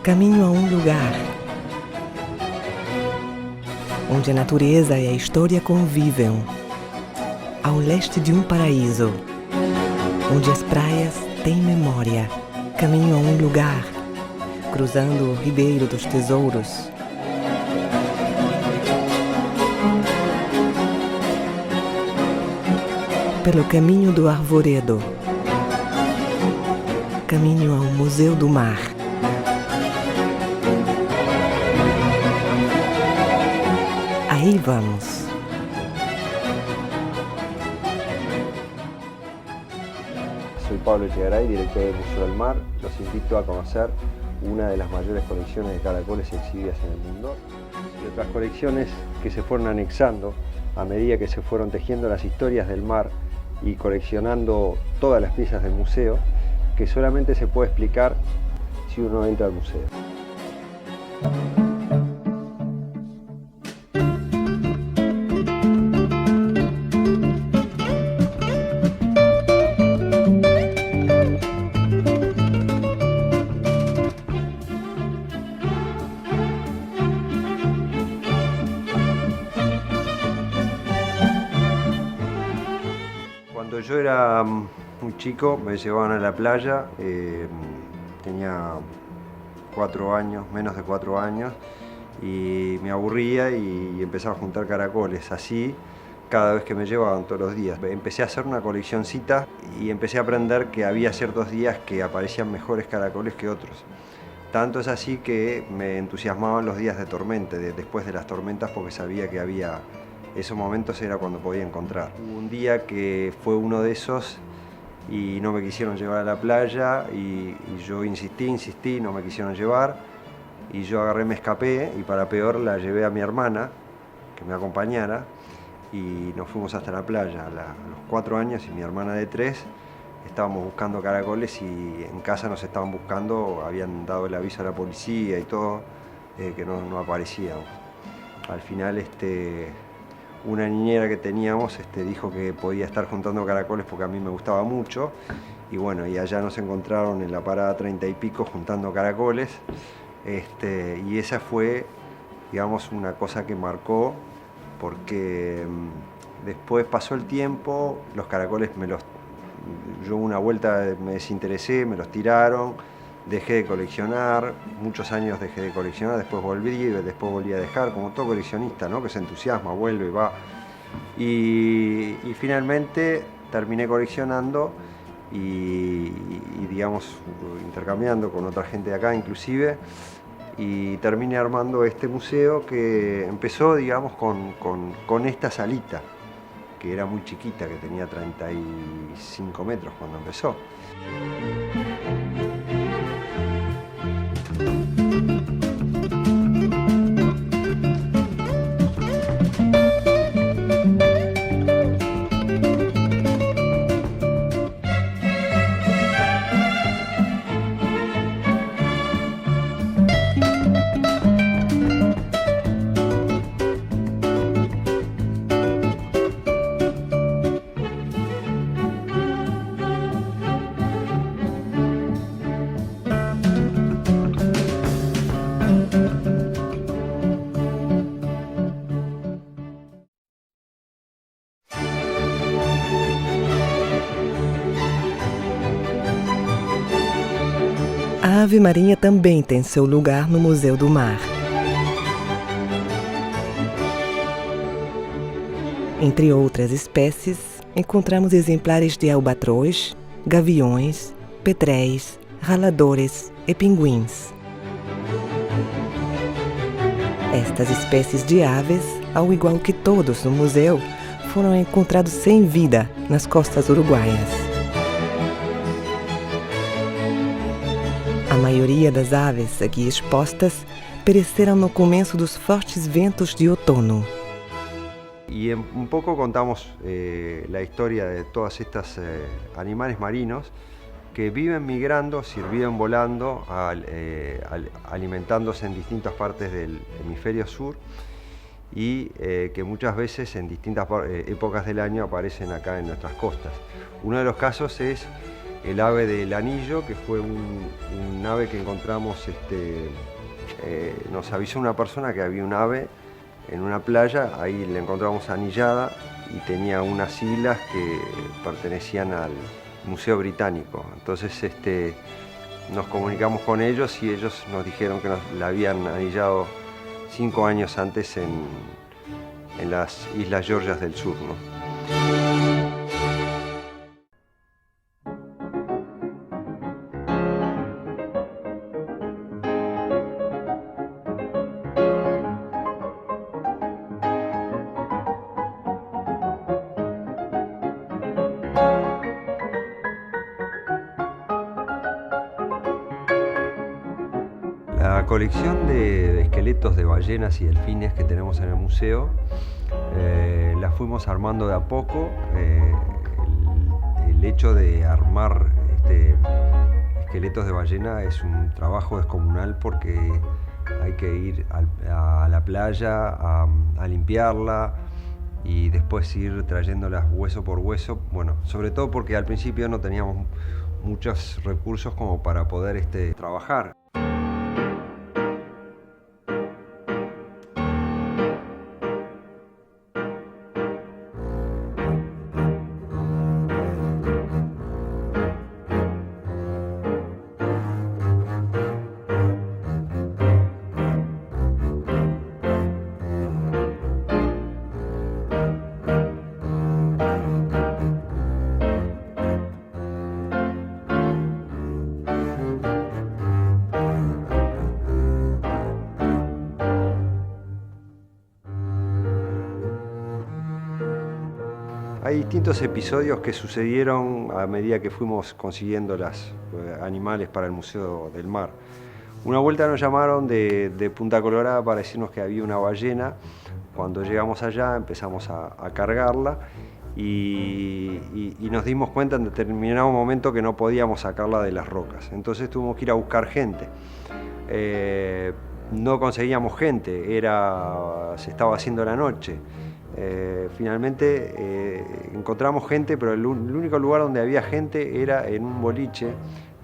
Caminho a um lugar onde a natureza e a história convivem, ao leste de um paraíso, onde as praias têm memória. Caminho a um lugar, cruzando o Ribeiro dos Tesouros. Pelo caminho do Arvoredo, caminho ao Museu do Mar. Ahí vamos. Soy Pablo Echegaray, director del Museo del Mar. Los invito a conocer una de las mayores colecciones de caracoles exhibidas en el mundo y otras colecciones que se fueron anexando a medida que se fueron tejiendo las historias del mar y coleccionando todas las piezas del museo, que solamente se puede explicar si uno entra al museo. Cuando yo era muy chico me llevaban a la playa, tenía 4 años, menos de 4 años, y me aburría y empezaba a juntar caracoles, así cada vez que me llevaban todos los días. Empecé a hacer una coleccioncita y empecé a aprender que había ciertos días que aparecían mejores caracoles que otros. Tanto es así que me entusiasmaban los días de tormenta, después de las tormentas, porque sabía que había esos momentos era cuando podía encontrar. Hubo un día que fue uno de esos y no me quisieron llevar a la playa y yo insistí, no me quisieron llevar y yo agarré, me escapé y para peor la llevé a mi hermana que me acompañara y nos fuimos hasta la playa. A los 4 años y mi hermana de 3 estábamos buscando caracoles y en casa nos estaban buscando, habían dado el aviso a la policía y todo, que no aparecíamos. Al final una niñera que teníamos dijo que podía estar juntando caracoles porque a mí me gustaba mucho y bueno, y allá nos encontraron en la parada 30 y pico juntando caracoles, y esa fue, digamos, una cosa que marcó porque después pasó el tiempo, los caracoles yo una vuelta me desinteresé, me los tiraron, dejé de coleccionar, muchos años dejé de coleccionar, después volví a dejar, como todo coleccionista, ¿no? Que se entusiasma, vuelve y va. Y finalmente terminé coleccionando y digamos, intercambiando con otra gente de acá inclusive, y terminé armando este museo que empezó, digamos, con esta salita, que era muy chiquita, que tenía 35 metros cuando empezó. A ave marinha também tem seu lugar no Museu do Mar. Entre outras espécies, encontramos exemplares de albatroz, gaviões, petréis, raladores e pinguins. Estas espécies de aves, ao igual que todos no museu, foram encontrados sem vida nas costas uruguaias. A maioria das aves aqui expostas pereceram no começo dos fortes ventos de outono. Y un poco contamos la historia de todas estas animales marinos que viven migrando, viven volando, alimentándose en distintas partes del hemisferio sur y que muchas veces en distintas épocas del año aparecen acá en nuestras costas. Uno de los casos es el ave del anillo, que fue un ave que encontramos, nos avisó una persona que había un ave en una playa, ahí la encontramos anillada y tenía unas siglas que pertenecían al Museo Británico. Entonces nos comunicamos con ellos y ellos nos dijeron que la habían anillado 5 años antes en las Islas Georgias del Sur, ¿no? La colección de esqueletos de ballenas y delfines que tenemos en el museo la fuimos armando de a poco. El hecho de armar esqueletos de ballena es un trabajo descomunal porque hay que ir a la playa a limpiarla y después ir trayéndolas hueso por hueso. Bueno, sobre todo porque al principio no teníamos muchos recursos como para poder trabajar. Hay distintos episodios que sucedieron a medida que fuimos consiguiendo los animales para el Museo del Mar. Una vuelta nos llamaron de Punta Colorada para decirnos que había una ballena. Cuando llegamos allá empezamos a cargarla y nos dimos cuenta en determinado momento que no podíamos sacarla de las rocas. Entonces tuvimos que ir a buscar gente. No conseguíamos gente, se estaba haciendo la noche. Finalmente encontramos gente, pero el único lugar donde había gente era en un boliche,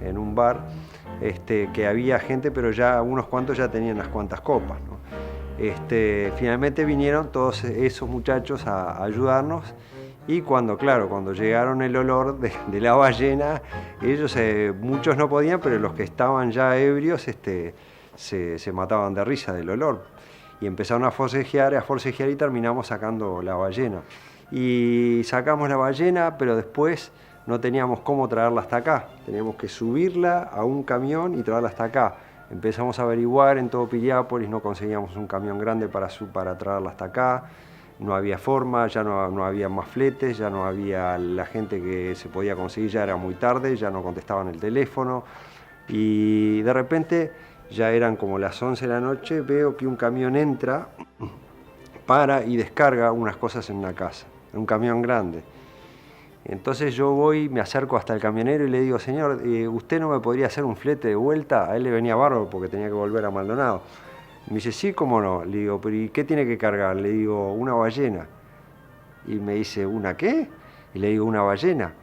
en un bar, que había gente, pero ya unos cuantos ya tenían unas cuantas copas, ¿no? Finalmente vinieron todos esos muchachos a ayudarnos y cuando llegaron el olor de la ballena, ellos, muchos no podían, pero los que estaban ya ebrios se mataban de risa del olor. Y empezaron a forcejear y terminamos sacando la ballena. Y sacamos la ballena, pero después no teníamos cómo traerla hasta acá. Teníamos que subirla a un camión y traerla hasta acá. Empezamos a averiguar en todo Piriápolis, no conseguíamos un camión grande para traerla hasta acá. No había forma, ya no había más fletes, ya no había la gente que se podía conseguir, ya era muy tarde, ya no contestaban el teléfono. Y de repente, ya eran como las 11 de la noche, veo que un camión entra, para y descarga unas cosas en una casa, en un camión grande. Entonces yo voy, me acerco hasta el camionero y le digo, señor, ¿usted no me podría hacer un flete de vuelta? A él le venía bárbaro porque tenía que volver a Maldonado. Me dice, sí, cómo no. Le digo, ¿pero y qué tiene que cargar? Le digo, una ballena. Y me dice, ¿una qué? Y le digo, una ballena.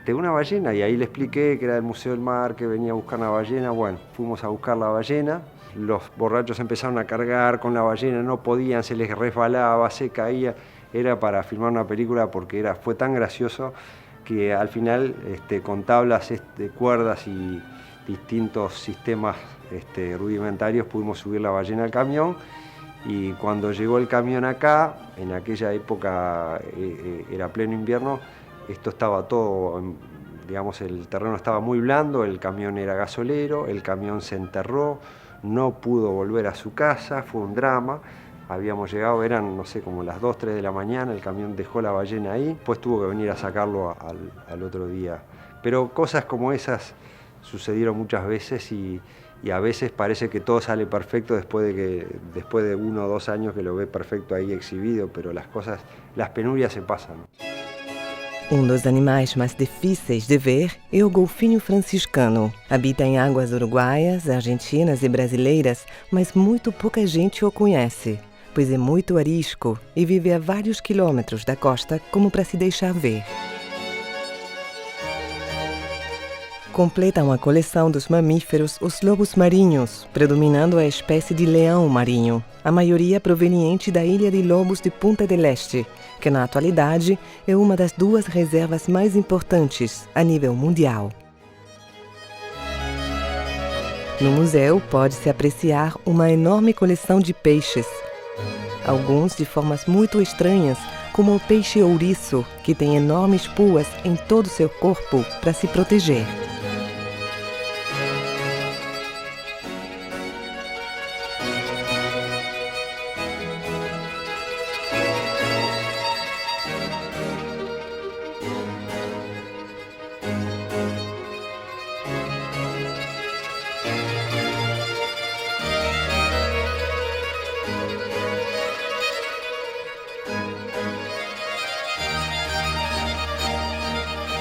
Una ballena, y ahí le expliqué que era del Museo del Mar, que venía a buscar una ballena. Bueno, fuimos a buscar la ballena, los borrachos empezaron a cargar con la ballena, no podían, se les resbalaba, se caía. Era para filmar una película porque fue tan gracioso que al final con tablas, cuerdas y distintos sistemas rudimentarios pudimos subir la ballena al camión. Y cuando llegó el camión acá, en aquella época era pleno invierno, esto estaba todo, digamos, el terreno estaba muy blando, el camión era gasolero, el camión se enterró, no pudo volver a su casa, fue un drama. Habíamos llegado, eran, no sé, como las 2, 3 de la mañana, el camión dejó la ballena ahí, después tuvo que venir a sacarlo al otro día. Pero cosas como esas sucedieron muchas veces y a veces parece que todo sale perfecto después de 1 o 2 años que lo ve perfecto ahí exhibido, pero las penurias se pasan. Dos animais mais difíceis de ver é o golfinho franciscano. Habita em águas uruguaias, argentinas e brasileiras, mas muito pouca gente o conhece, pois é muito arisco e vive a vários quilômetros da costa como para se deixar ver. completam a coleção dos mamíferos os lobos marinhos, predominando a espécie de leão marinho, a maioria proveniente da Ilha de Lobos de Punta del Este, que na atualidade é uma das 2 reservas mais importantes a nível mundial. No museu pode-se apreciar uma enorme coleção de peixes, alguns de formas muito estranhas, como o peixe ouriço, que tem enormes puas em todo o seu corpo para se proteger.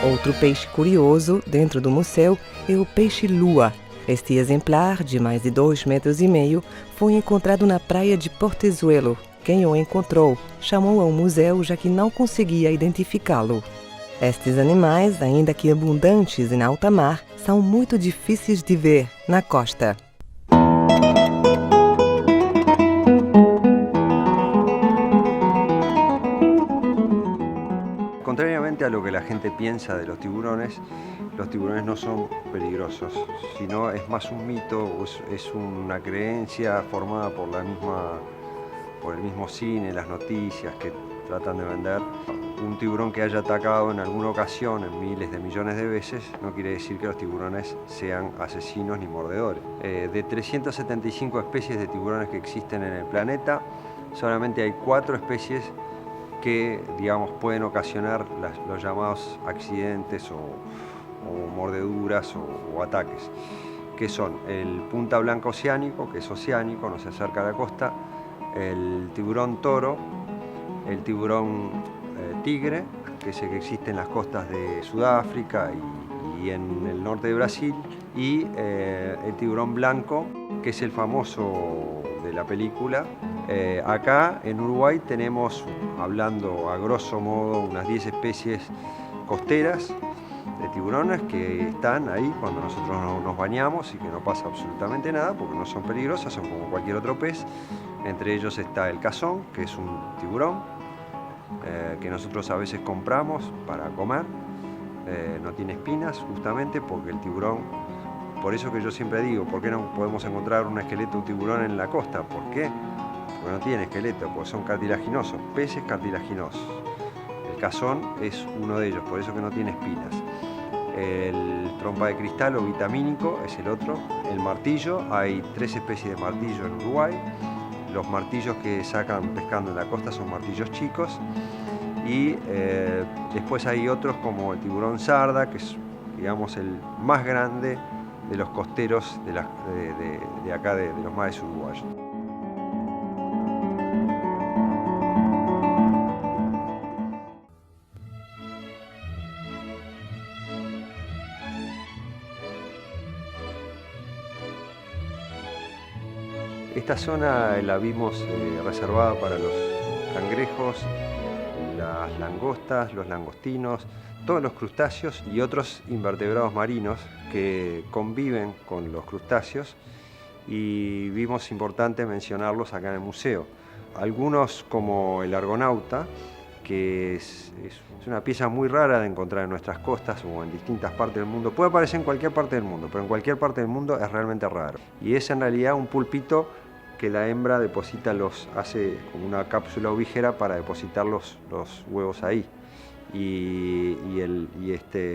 Outro peixe curioso dentro do museu é o peixe-lua. Este exemplar, de mais de 2,5 metros, foi encontrado na praia de Portezuelo. Quem o encontrou chamou ao museu já que não conseguia identificá-lo. Estes animais, ainda que abundantes em alta mar, são muito difíceis de ver na costa. Contrariamente a lo que la gente piensa de los tiburones no son peligrosos, sino es más un mito, es una creencia formada por el mismo cine, las noticias que tratan de vender. Un tiburón que haya atacado en alguna ocasión, en miles de millones de veces, no quiere decir que los tiburones sean asesinos ni mordedores. De 375 especies de tiburones que existen en el planeta, solamente hay 4 especies que, digamos, pueden ocasionar los llamados accidentes o mordeduras o ataques, que son el punta blanca oceánico, que es oceánico, no se acerca a la costa, el tiburón toro, el tiburón tigre, que es el que existe en las costas de Sudáfrica y en el norte de Brasil, y el tiburón blanco, que es el famoso de la película. Acá en Uruguay tenemos, hablando a grosso modo, unas 10 especies costeras de tiburones que están ahí cuando nosotros nos bañamos y que no pasa absolutamente nada porque no son peligrosas, son como cualquier otro pez. Entre ellos está el cazón, que es un tiburón que nosotros a veces compramos para comer. No tiene espinas justamente porque el tiburón, por eso que yo siempre digo, ¿por qué no podemos encontrar un esqueleto de un tiburón en la costa? ¿Por qué? Porque no tiene esqueleto, porque son cartilaginosos, peces cartilaginosos. El cazón es uno de ellos, por eso que no tiene espinas. El trompa de cristal o vitamínico es el otro. El martillo, hay 3 especies de martillo en Uruguay. Los martillos que sacan pescando en la costa son martillos chicos. Y después hay otros como el tiburón sarda, que es, digamos, el más grande de los costeros de acá, de los mares uruguayos. Esta zona la vimos reservada para los cangrejos, las langostas, los langostinos, todos los crustáceos y otros invertebrados marinos que conviven con los crustáceos, y vimos importante mencionarlos acá en el museo. Algunos, como el argonauta, que es una pieza muy rara de encontrar en nuestras costas o en distintas partes del mundo. Puede aparecer en cualquier parte del mundo, pero en cualquier parte del mundo es realmente raro. Y es en realidad un pulpito que la hembra deposita hace como una cápsula ovígera para depositar los huevos ahí. Y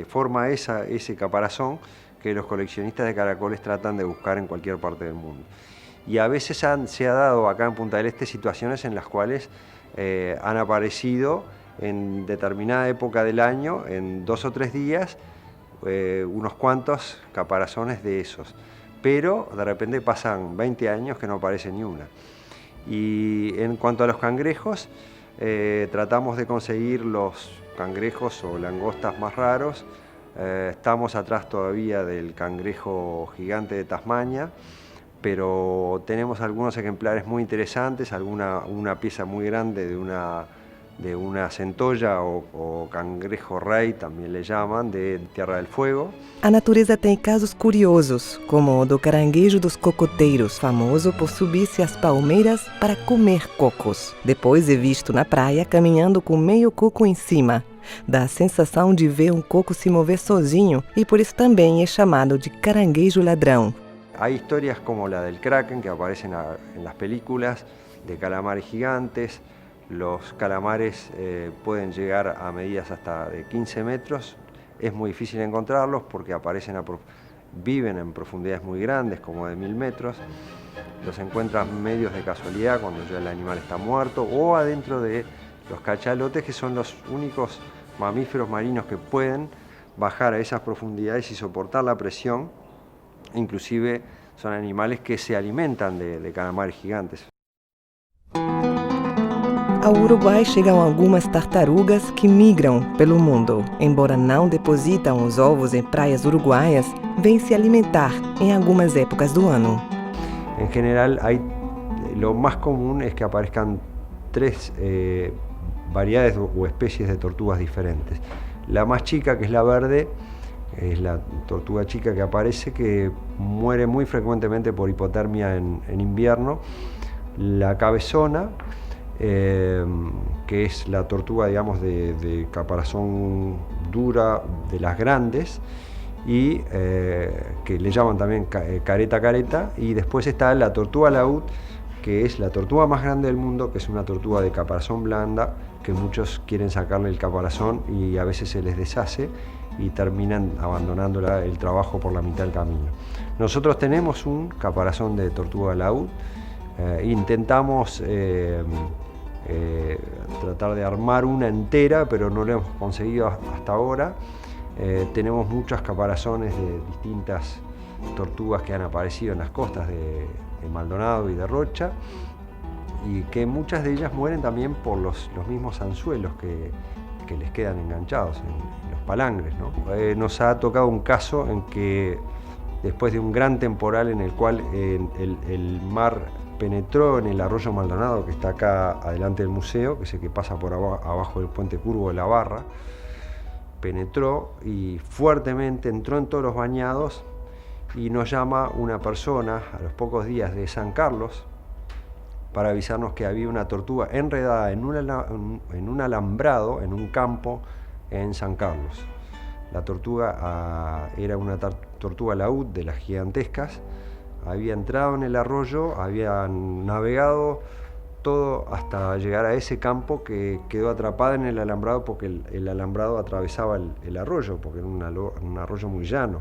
forma ese caparazón que los coleccionistas de caracoles tratan de buscar en cualquier parte del mundo. Y a veces se ha dado acá en Punta del Este situaciones en las cuales han aparecido en determinada época del año, en 2 o 3 días, unos cuantos caparazones de esos. Pero de repente pasan 20 años que no aparece ni una. Y en cuanto a los cangrejos, tratamos de conseguir los cangrejos o langostas más raros. Estamos atrás todavía del cangrejo gigante de Tasmania, pero tenemos algunos ejemplares muy interesantes, una pieza muy grande de de una centolla o cangrejo rey, también le llaman, de Tierra del Fuego. A natureza tem casos curiosos, como o do caranguejo dos cocoteiros, famoso por subir-se às palmeiras para comer cocos. Depois é visto na praia caminhando com meio coco em cima. Dá a sensação de ver um coco se mover sozinho e por isso também é chamado de caranguejo ladrão. Hay historias como la del kraken que aparecen en las películas, de calamares gigantes. Los calamares pueden llegar a medidas hasta de 15 metros. Es muy difícil encontrarlos porque viven en profundidades muy grandes, como de 1000 metros. Los encuentras medios de casualidad cuando ya el animal está muerto o adentro de los cachalotes, que son los únicos mamíferos marinos que pueden bajar a esas profundidades y soportar la presión. Inclusive son animales que se alimentan de calamares gigantes. Ao Uruguai chegam algumas tartarugas que migram pelo mundo. Embora não depositam os ovos em praias uruguaias, vêm se alimentar em algumas épocas do ano. En general, lo más común es que aparezcan 3 variedades o especies de tortugas diferentes. La más chica, que es la verde, es la tortuga chica que aparece, que muere muy frecuentemente por hipotermia en invierno. La cabezona, que es la tortuga, digamos, de caparazón dura, de las grandes, y que le llaman también careta, y después está la tortuga laúd, que es la tortuga más grande del mundo, que es una tortuga de caparazón blanda, que muchos quieren sacarle el caparazón y a veces se les deshace y terminan abandonando el trabajo por la mitad del camino. Nosotros tenemos un caparazón de tortuga laúd, intentamos tratar de armar una entera, pero no lo hemos conseguido hasta ahora. Tenemos muchos caparazones de distintas tortugas que han aparecido en las costas de Maldonado y de Rocha, y que muchas de ellas mueren también por los mismos anzuelos que les quedan enganchados en los palangres, ¿no? Nos ha tocado un caso en que después de un gran temporal en el cual el mar penetró en el arroyo Maldonado, que está acá adelante del museo, que es el que pasa por abajo del puente curvo de la Barra, penetró y fuertemente entró en todos los bañados, y nos llama una persona a los pocos días de San Carlos para avisarnos que había una tortuga enredada en un alambrado, en un campo en San Carlos. La tortuga era una tortuga laúd de las gigantescas, había entrado en el arroyo, había navegado todo hasta llegar a ese campo, que quedó atrapada en el alambrado porque el alambrado atravesaba el arroyo, porque era un arroyo muy llano.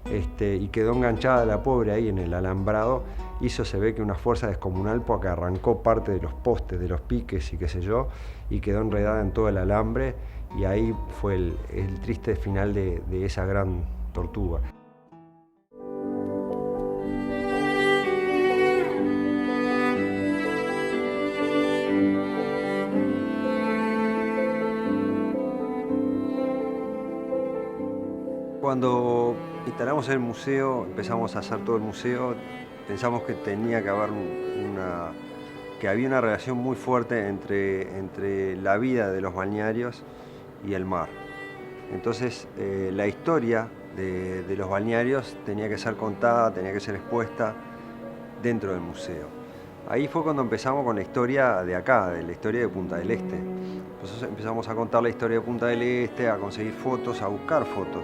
Y quedó enganchada la pobre ahí en el alambrado. Se ve que una fuerza descomunal, porque arrancó parte de los postes, de los piques y qué sé yo, y quedó enredada en todo el alambre, y ahí fue el triste final de esa gran tortuga. Cuando instalamos el museo, empezamos a hacer todo el museo, pensamos que tenía que haber que había una relación muy fuerte entre la vida de los balnearios y el mar. Entonces la historia de los balnearios tenía que ser contada, tenía que ser expuesta dentro del museo. Ahí fue cuando empezamos con la historia de acá, de la historia de Punta del Este. Entonces empezamos a contar la historia de Punta del Este, a conseguir fotos, a buscar fotos,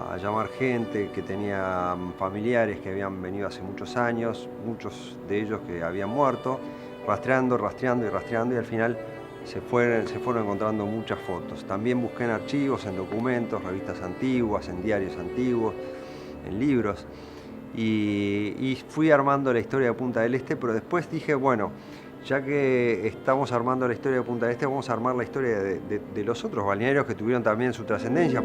a llamar gente que tenía familiares que habían venido hace muchos años, muchos de ellos que habían muerto, rastreando y al final se fueron encontrando muchas fotos. También busqué en archivos, en documentos, revistas antiguas, en diarios antiguos, en libros, y fui armando la historia de Punta del Este, pero después dije, bueno, ya que estamos armando la historia de Punta del Este, vamos a armar la historia de los otros balnearios que tuvieron también su trascendencia.